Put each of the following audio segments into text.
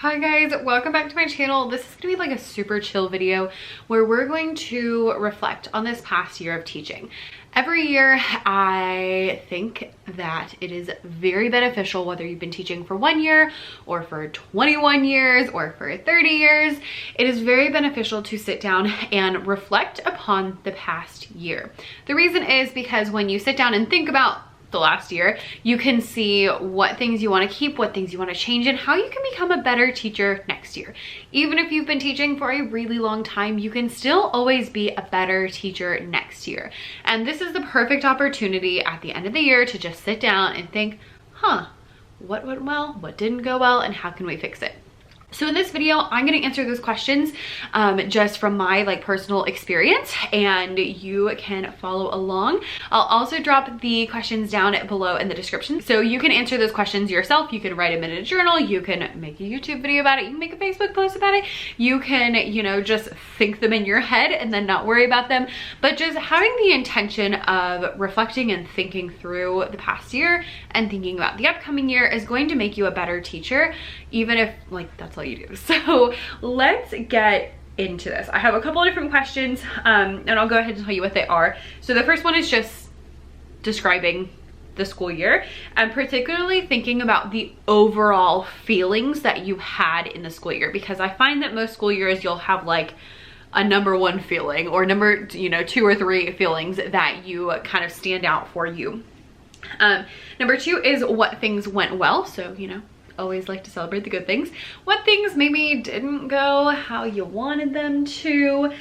Hi guys, welcome back to my channel. This is gonna be like a super chill video where we're going to reflect on this past year of teaching. Every year, I think that it is very beneficial, whether you've been teaching for 1 year or for 21 years or for 30 years, it is very beneficial to sit down and reflect upon the past year. The reason is because when you sit down and think about the last year, you can see what things you want to keep, what things you want to change, and how you can become a better teacher next year. Even if you've been teaching for a really long time, you can still always be a better teacher next year. And this is the perfect opportunity at the end of the year to just sit down and think, what went well, what didn't go well, and how can we fix it? So in this video, I'm going to answer those questions just from my personal experience, and you can follow along. I'll also drop the questions down below in the description, so you can answer those questions yourself. You can write them in a journal, you can make a YouTube video about it, you can make a Facebook post about it, you can, just think them in your head and then not worry about them. But just having the intention of reflecting and thinking through the past year and thinking about the upcoming year is going to make you a better teacher, even if that's all you do. So let's get into this. I have a couple of different questions and I'll go ahead and tell you what they are. So the first one is just describing the school year and particularly thinking about the overall feelings that you had in the school year, because I find that most school years you'll have a number one feeling or number 2 or 3 feelings that you kind of stand out for you. Number 2 is what things went well. So always like to celebrate the good things. What things maybe didn't go how you wanted them to,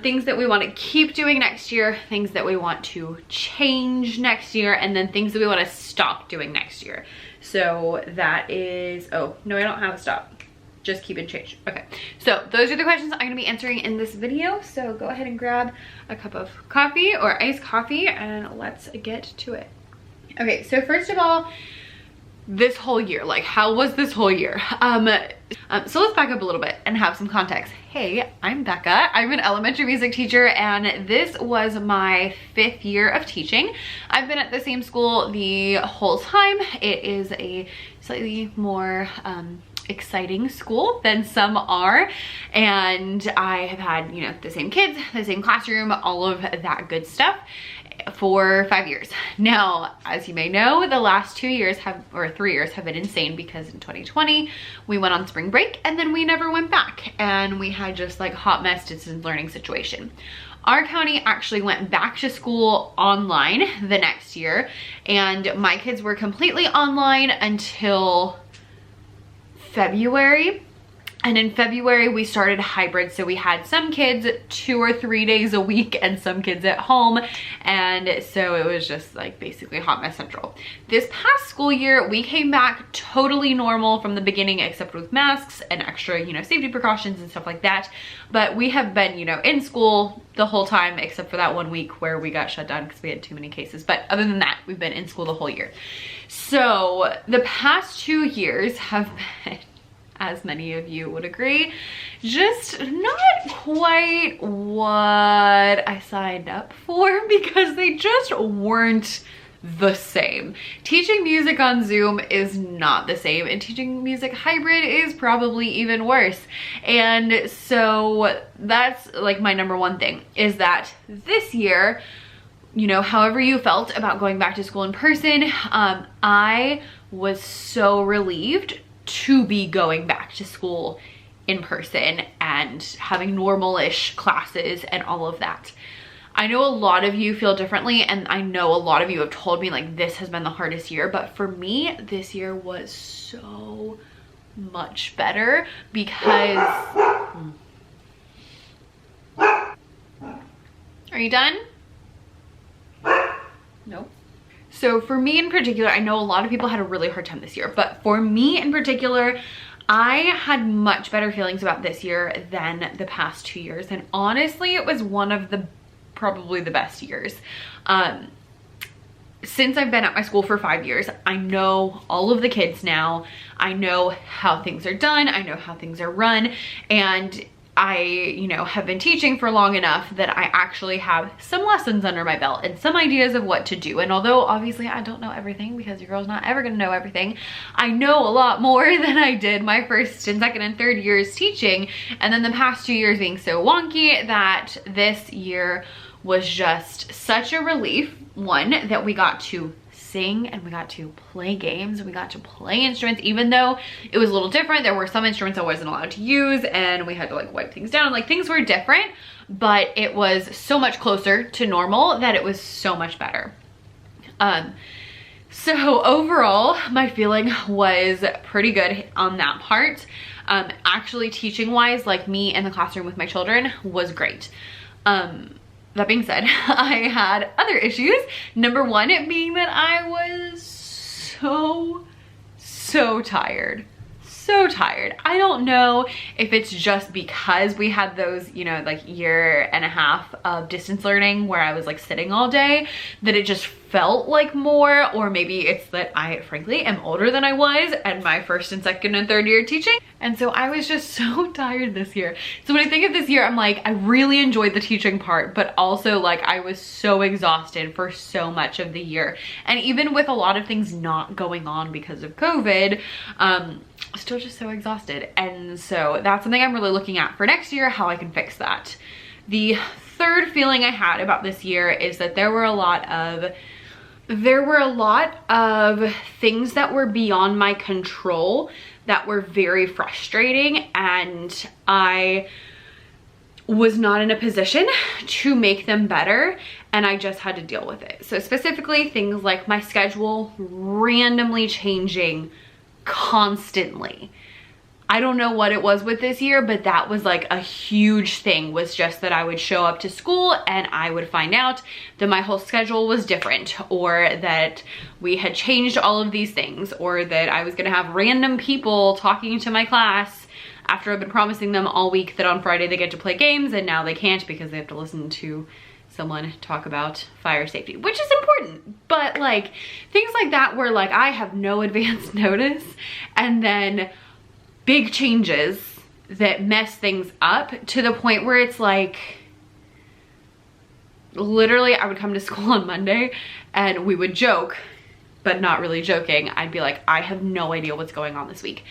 things that we want to keep doing next year, things that we want to change next year, and then things that we want to stop doing next year. So that is, oh no, I don't have a stop, just keep and change. Okay, so those are the questions I'm going to be answering in this video. So go ahead and grab a cup of coffee or iced coffee and let's get to it. Okay, so first of all, this whole year, how was this whole year? So let's back up a little bit and have some context. Hey, I'm Becca. I'm an elementary music teacher and this was my 5th year of teaching. I've been at the same school the whole time. It is a slightly more exciting school than some are, and I have had the same kids, the same classroom, all of that good stuff for 5 years. Now, as you may know, the last 2 years or 3 years have been insane, because in 2020 we went on spring break and then we never went back, and we had just hot mess distance learning situation. Our county actually went back to school online the next year, and my kids were completely online until February. And in February, we started hybrid. So we had some kids 2 or 3 days a week and some kids at home. And so it was just basically hot mess central. This past school year, we came back totally normal from the beginning, except with masks and extra, safety precautions and stuff like that. But we have been, in school the whole time, except for that 1 week where we got shut down because we had too many cases. But other than that, we've been in school the whole year. So the past 2 years have been, as many of you would agree, just not quite what I signed up for, because they just weren't the same. Teaching music on Zoom is not the same, and teaching music hybrid is probably even worse. And so that's my number one thing, is that this year, however you felt about going back to school in person, I was so relieved to be going back to school in person and having normal-ish classes and all of that. I know a lot of you feel differently, and I know a lot of you have told me this has been the hardest year, but for me, this year was so much better because... Are you done? Nope. So for me in particular, I know a lot of people had a really hard time this year, but for me in particular, I had much better feelings about this year than the past 2 years. And honestly, it was one of probably the best years. Since I've been at my school for 5 years, I know all of the kids now. I know how things are done. I know how things are run. And I, you know, have been teaching for long enough that I actually have some lessons under my belt and some ideas of what to do. And although obviously I don't know everything, because your girl's not ever gonna know everything, I know a lot more than I did my first and second and third years teaching. And then the past 2 years being so wonky that this year was just such a relief. One, that we got to sing and we got to play games and we got to play instruments, even though it was a little different. There were some instruments I wasn't allowed to use and we had to like wipe things down. Like things were different, but it was so much closer to normal that it was so much better. So overall, my feeling was pretty good on that part. Actually teaching wise, like me in the classroom with my children was great. That being said, I had other issues. Number one, it being that I was so tired. So tired. I don't know if it's just because we had those, you know, like 1.5 years of distance learning where I was like sitting all day, that it just felt like more, or maybe it's that I frankly am older than I was at my first and second and third year teaching. And so I was just so tired this year. So when I think of this year, I'm like, I really enjoyed the teaching part, but also like I was so exhausted for so much of the year. And even with a lot of things not going on because of COVID, still just so exhausted. And so that's something I'm really looking at for next year, how I can fix that. The third feeling I had about this year is that there were a lot of things that were beyond my control that were very frustrating, and I was not in a position to make them better, and I just had to deal with it. So specifically things like my schedule randomly changing constantly. I don't know what it was with this year, but that was like a huge thing, was just that I would show up to school and I would find out that my whole schedule was different, or that we had changed all of these things, or that I was gonna have random people talking to my class after I've been promising them all week that on Friday they get to play games, and now they can't because they have to listen to someone talk about fire safety, which is important. But like things like that where like I have no advance notice, and then big changes that mess things up to the point where it's like, literally I would come to school on Monday and we would joke, but not really joking. I'd be like, I have no idea what's going on this week,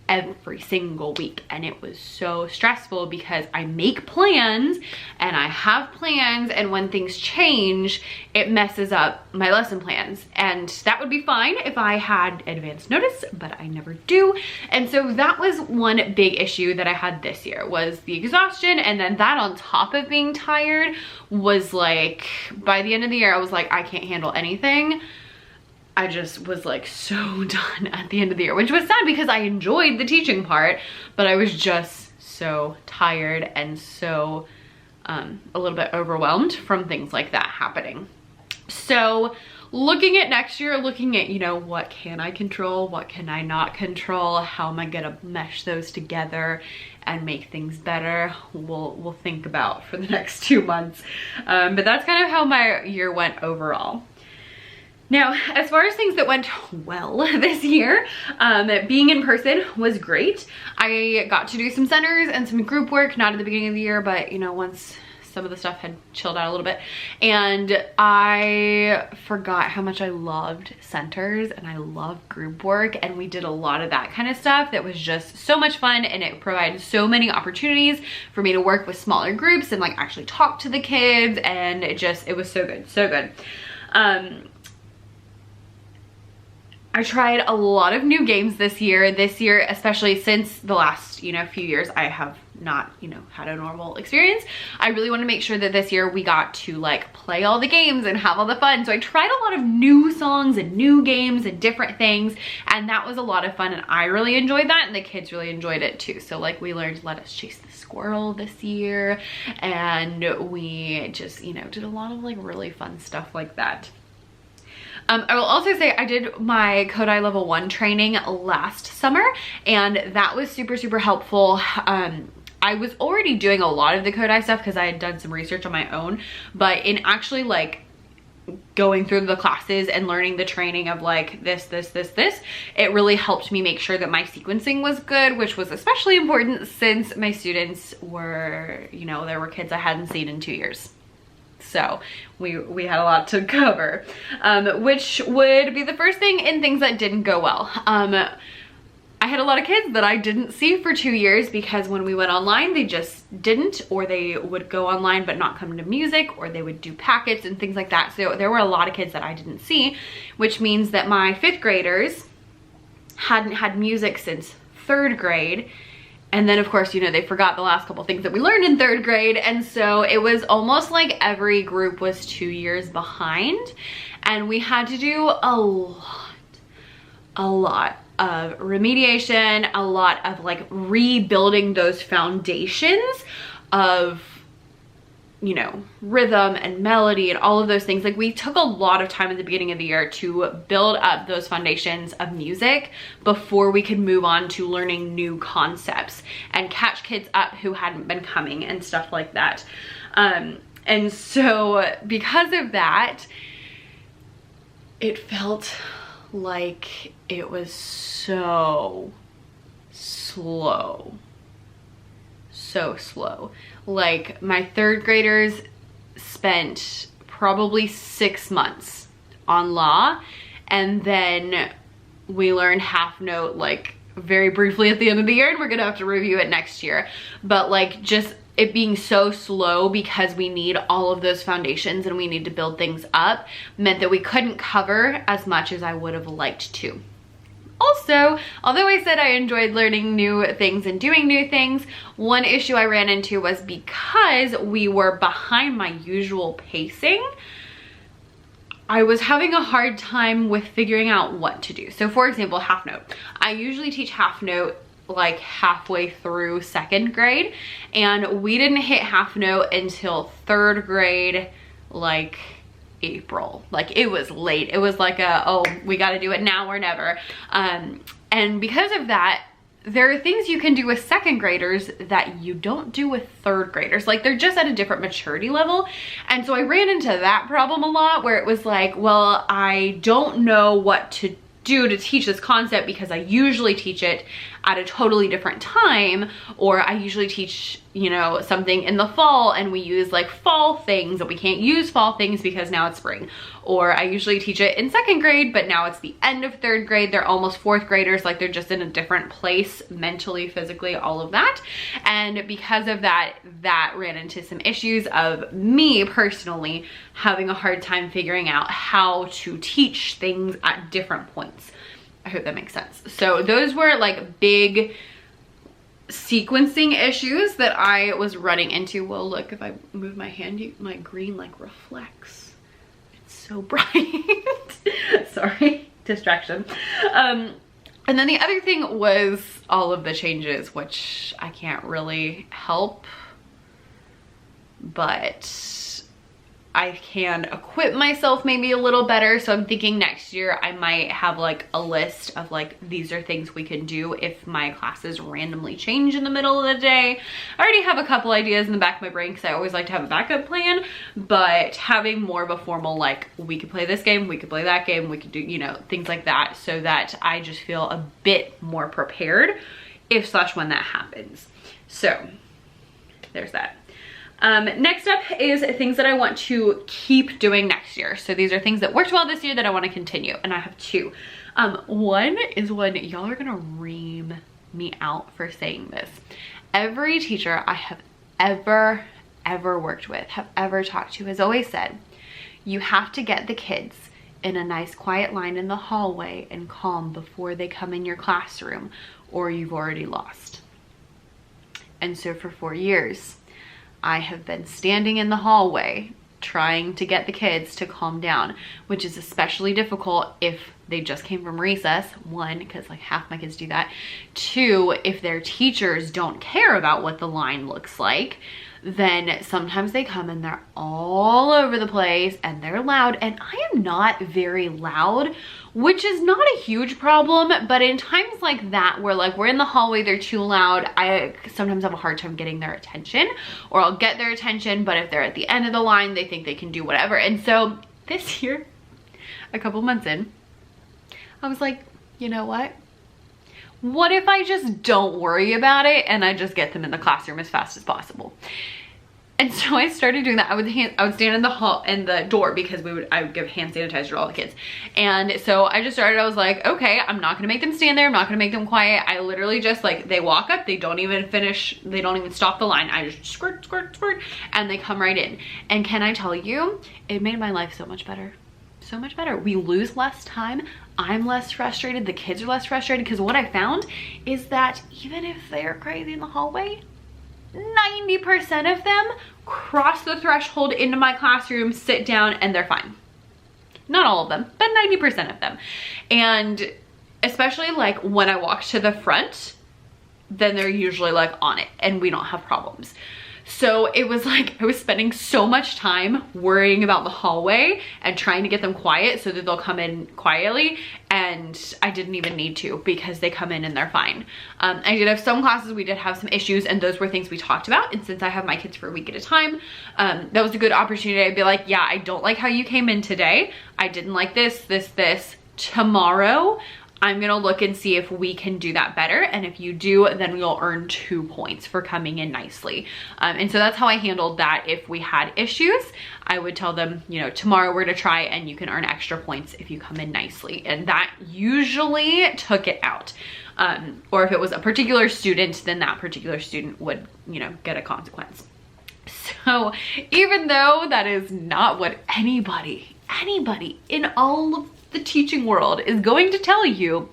every single week. And it was so stressful because I make plans and I have plans, and when things change, it messes up my lesson plans. And that would be fine if I had advance notice, but I never do. And so that was one big issue that I had this year, was the exhaustion. And then that on top of being tired was like, by the end of the year, I was like, I can't handle anything. I just was like so done at the end of the year, which was sad because I enjoyed the teaching part, but I was just so tired and so a little bit overwhelmed from things like that happening. So looking at next year, looking at, you know, what can I control, what can I not control, how am I gonna mesh those together and make things better, we'll think about for the next 2 months. But that's kind of how my year went overall. Now, as far as things that went well this year, being in person was great. I got to do some centers and some group work, not at the beginning of the year, but you know, once some of the stuff had chilled out a little bit. And I forgot how much I loved centers and I love group work, and we did a lot of that kind of stuff that was just so much fun, and it provided so many opportunities for me to work with smaller groups and like actually talk to the kids, and it was so good, so good. I tried a lot of new games this year, especially since the last, you know, few years I have not, you know, had a normal experience. I really want to make sure that this year we got to like play all the games and have all the fun. So I tried a lot of new songs and new games and different things, and that was a lot of fun, and I really enjoyed that, and the kids really enjoyed it too. So like we learned Let Us Chase the Squirrel this year, and we just, you know, did a lot of like really fun stuff like that. I will also say I did my Kodai level 1 training last summer, and that was super, super helpful. I was already doing a lot of the Kodai stuff because I had done some research on my own, but in actually like going through the classes and learning the training of like this, it really helped me make sure that my sequencing was good, which was especially important since my students were, you know, there were kids I hadn't seen in 2 years. So we had a lot to cover, which would be the first thing in things that didn't go well. I had a lot of kids that I didn't see for 2 years because when we went online, they just didn't, or they would go online but not come to music, or they would do packets and things like that. So there were a lot of kids that I didn't see, which means that my 5th graders hadn't had music since 3rd grade. And then of course, you know, they forgot the last couple things that we learned in 3rd grade. And so it was almost like every group was 2 years behind, and we had to do a lot of remediation, a lot of like rebuilding those foundations of, you know, rhythm and melody and all of those things. Like we took a lot of time at the beginning of the year to build up those foundations of music before we could move on to learning new concepts and catch kids up who hadn't been coming and stuff like that. And so because of that, it felt like it was so slow. Like my 3rd graders spent probably 6 months on law, and then we learned half note like very briefly at the end of the year, and we're gonna have to review it next year. But like just it being so slow because we need all of those foundations and we need to build things up meant that we couldn't cover as much as I would have liked to. Also, although I said I enjoyed learning new things and doing new things, one issue I ran into was because we were behind my usual pacing, I was having a hard time with figuring out what to do. So for example, half note. I usually teach half note like halfway through 2nd grade, and we didn't hit half note until 3rd grade, like April. Like it was late. It was like oh, we got to do it now or never. And because of that, there are things you can do with 2nd graders that you don't do with 3rd graders. Like they're just at a different maturity level. And so I ran into that problem a lot, where it was like, well, I don't know what to do to teach this concept because I usually teach it at a totally different time, or I usually teach, you know, something in the fall and we use like fall things, and we can't use fall things because now it's spring. Or I usually teach it in 2nd grade, but now it's the end of 3rd grade. They're almost 4th graders, like they're just in a different place mentally, physically, all of that. And because of that, that ran into some issues of me personally having a hard time figuring out how to teach things at different points. I hope that makes sense. So those were like big sequencing issues that I was running into. Well, look, if I move my hand, my green like reflects. It's so bright. Sorry, distraction. And then the other thing was all of the changes, which I can't really help, but I can equip myself maybe a little better. So I'm thinking next year I might have like a list of like, these are things we can do if my classes randomly change in the middle of the day. I already have a couple ideas in the back of my brain because I always like to have a backup plan, but having more of a formal, like we could play this game, we could play that game, we could do, you know, things like that, so that I just feel a bit more prepared if / when that happens. So there's that. Next up is things that I want to keep doing next year. So these are things that worked well this year that I want to continue, and I have 2. One is one, y'all are gonna ream me out for saying this. Every teacher I have ever worked with, have ever talked to, has always said, you have to get the kids in a nice quiet line in the hallway and calm before they come in your classroom, or you've already lost. And so for 4 years, I have been standing in the hallway trying to get the kids to calm down, which is especially difficult if they just came from recess. 1, because like half my kids do that. 2, if their teachers don't care about what the line looks like, then sometimes they come and they're all over the place and they're loud, and I am not very loud, which is not a huge problem, but in times like that where like we're in the hallway, they're too loud, I sometimes have a hard time getting their attention, or I'll get their attention, but if they're at the end of the line, they think they can do whatever. And so This year, a couple months in, I was like, you know what? What if I just don't worry about it and I just get them in the classroom as fast as possible? And so I started doing that. I would stand in the hall, in the door, because I would give hand sanitizer to all the kids. And so I just started, I was like, okay, I'm not gonna make them stand there. I'm not gonna make them quiet. I literally just, like, they walk up, they don't even finish, they don't even stop the line. I just squirt, squirt, squirt, and they come right in. And can I tell you, it made my life so much better. So much better. We lose less time. I'm less frustrated. The kids are less frustrated, because what I found is that even if they're crazy in the hallway, 90% of them cross the threshold into my classroom, sit down, and they're fine. Not all of them, but 90% of them. And especially like when I walk to the front, then they're usually like on it and we don't have problems. So it was like I was spending so much time worrying about the hallway and trying to get them quiet so that they'll come in quietly, and I didn't even need to, because they come in and they're fine. I did have some classes, we did have some issues, and those were things we talked about. And since I have my kids for a week at a time, that was a good opportunity. I'd be like, yeah, I don't like how you came in today. I didn't like this. Tomorrow, I'm gonna look and see if we can do that better. And if you do, then you'll earn 2 points for coming in nicely. And so that's how I handled that. If we had issues, I would tell them, you know, tomorrow we're gonna try and you can earn extra points if you come in nicely. And that usually took it out. Or if it was a particular student, then that particular student would, you know, get a consequence. So even though that is not what anybody in all of the teaching world is going to tell you,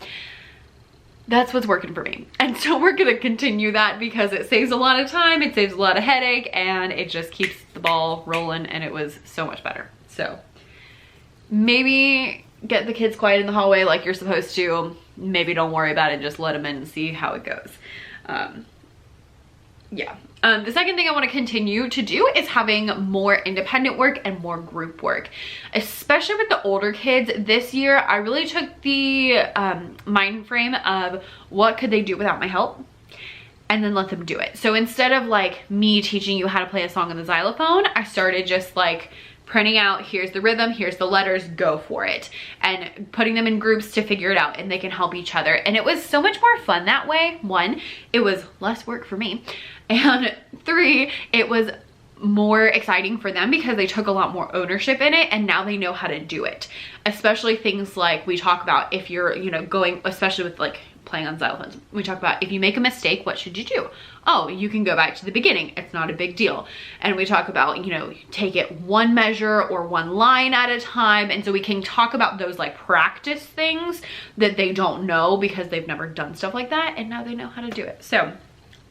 that's what's working for me. And so we're gonna continue that, because it saves a lot of time, it saves a lot of headache, and it just keeps the ball rolling, and it was so much better. So maybe get the kids quiet in the hallway like you're supposed to. Maybe don't worry about it, just let them in and see how it goes. Yeah. The second thing I want to continue to do is having more independent work and more group work, especially with the older kids. This year, I really took the mind frame of what could they do without my help, and then let them do it. So instead of like me teaching you how to play a song on the xylophone, I started just like printing out, here's the rhythm, here's the letters, go for it, and putting them in groups to figure it out, and they can help each other. And it was so much more fun that way. 1, it was less work for me, and 3, it was more exciting for them because they took a lot more ownership in it, and now they know how to do it. Especially things like we talk about, if you're, you know, going, especially with like playing on xylophones, we talk about if you make a mistake, what should you do? Oh, you can go back to the beginning. It's not a big deal. And we talk about, you know, take it one measure or one line at a time. And so we can talk about those like practice things that they don't know because they've never done stuff like that, and now they know how to do it. So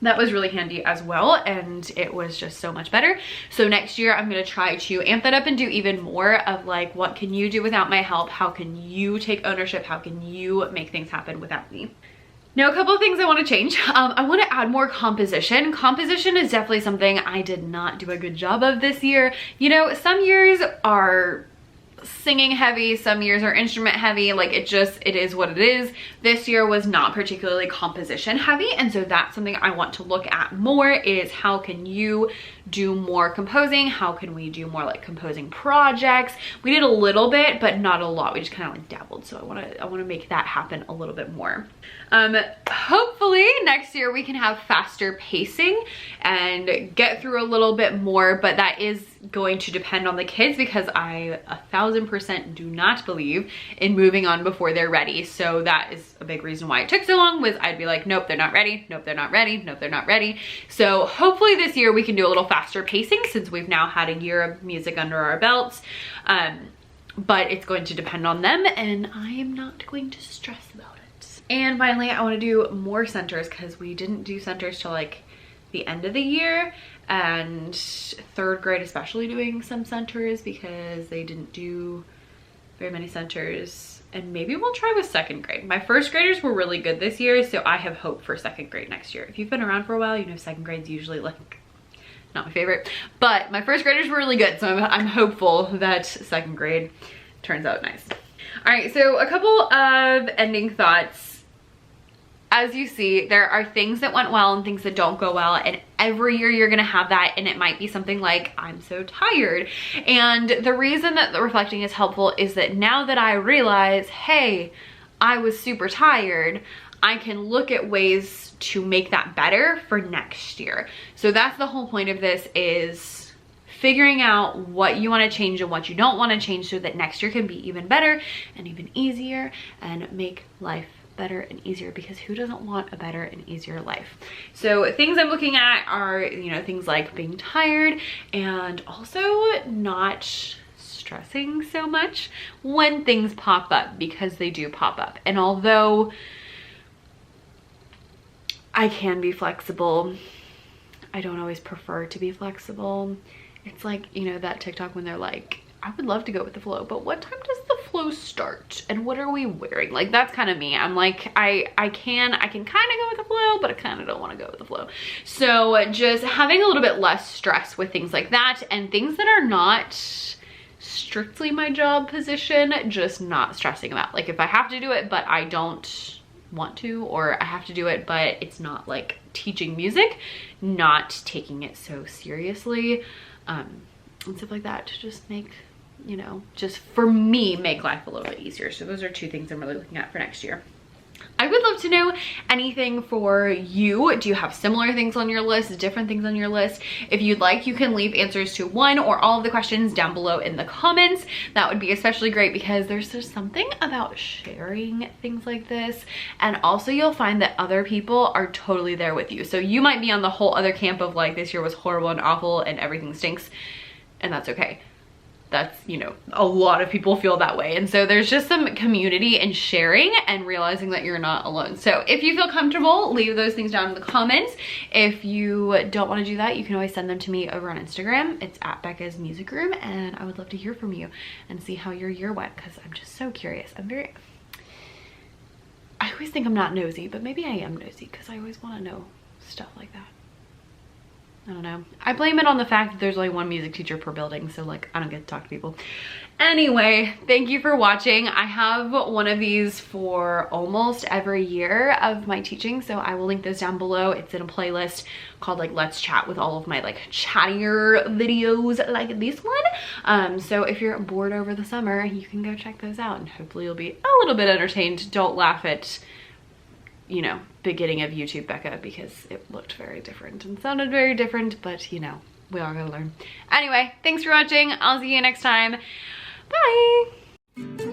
that was really handy as well, and it was just so much better. So next year I'm gonna try to amp that up and do even more of like, what can you do without my help? How can you take ownership? How can you make things happen without me? Now, a couple of things I want to change. I want to add more composition. Composition is definitely something I did not do a good job of this year. You know, some years are singing heavy, some years are instrument heavy, like it is what it is. This year was not particularly composition heavy, and so that's something I want to look at more, is how can you do more composing? How can we do more like composing projects? We did a little bit, but not a lot. We just kind of like dabbled, so I want to make that happen a little bit more. Hopefully next year we can have faster pacing and get through a little bit more, but that is going to depend on the kids, because I 1000% do not believe in moving on before they're ready. So that is a big reason why it took so long, was I'd be like, nope, they're not ready. Nope, they're not ready. Nope, they're not ready. So hopefully this year we can do a little faster pacing, since we've now had a year of music under our belts. But it's going to depend on them, and I am not going to stress about it. And finally, I want to do more centers, because we didn't do centers till like the end of the year, and 3rd grade especially doing some centers because they didn't do very many centers. And maybe we'll try with 2nd grade. My 1st graders were really good this year, so I have hope for 2nd grade next year. If you've been around for a while, you know 2nd grade's usually like not my favorite, but my 1st graders were really good, so I'm hopeful that 2nd grade turns out nice. All right, so a couple of ending thoughts. as you see, there are things that went well and things that don't go well, and every year you're gonna have that, and it might be something like, I'm so tired. And the reason that the reflecting is helpful is that now that I realize, hey, I was super tired, I can look at ways to make that better for next year. So that's the whole point of this, is figuring out what you want to change and what you don't want to change, so that next year can be even better and even easier and make life better and easier, because who doesn't want a better and easier life? So things I'm looking at are, you know, things like being tired, and also not stressing so much when things pop up, because they do pop up. And although I can be flexible, I don't always prefer to be flexible. It's like, you know, that TikTok when they're like, I would love to go with the flow, but what time does the flow start? And what are we wearing? Like, that's kind of me. I'm like, I can kind of go with the flow, but I kind of don't want to go with the flow. So just having a little bit less stress with things like that, and things that are not strictly my job position, just not stressing about. Like, if I have to do it, but I don't want to, or I have to do it, but it's not like teaching music, not taking it so seriously, and stuff like that, to just make, you know, just for me, make life a little bit easier. So those are two things I'm really looking at for next year. I would love to know anything for you. Do you have similar things on your list, different things on your list? If you'd like, you can leave answers to one or all of the questions down below in the comments. That would be especially great, because there's just something about sharing things like this. And also you'll find that other people are totally there with you. So you might be on the whole other camp of like, this year was horrible and awful and everything stinks, and that's okay. That's, you know, a lot of people feel that way. And so there's just some community and sharing and realizing that you're not alone. So if you feel comfortable, leave those things down in the comments. If you don't want to do that, you can always send them to me over on Instagram. It's at Becca's Music Room, and I would love to hear from you and see how your year went, because I'm just so curious. I always think I'm not nosy, but maybe I am nosy, because I always want to know stuff like that. I don't know. I blame it on the fact that there's only one music teacher per building, so like I don't get to talk to people. Anyway, thank you for watching. I have one of these for almost every year of my teaching, so I will link those down below. It's in a playlist called like Let's Chat, with all of my like chattier videos like this one. So if you're bored over the summer, you can go check those out, and hopefully you'll be a little bit entertained. Don't laugh at, you know, beginning of YouTube Becca, because it looked very different and sounded very different, but you know, we all gotta learn. Anyway, thanks for watching. I'll see you next time. Bye.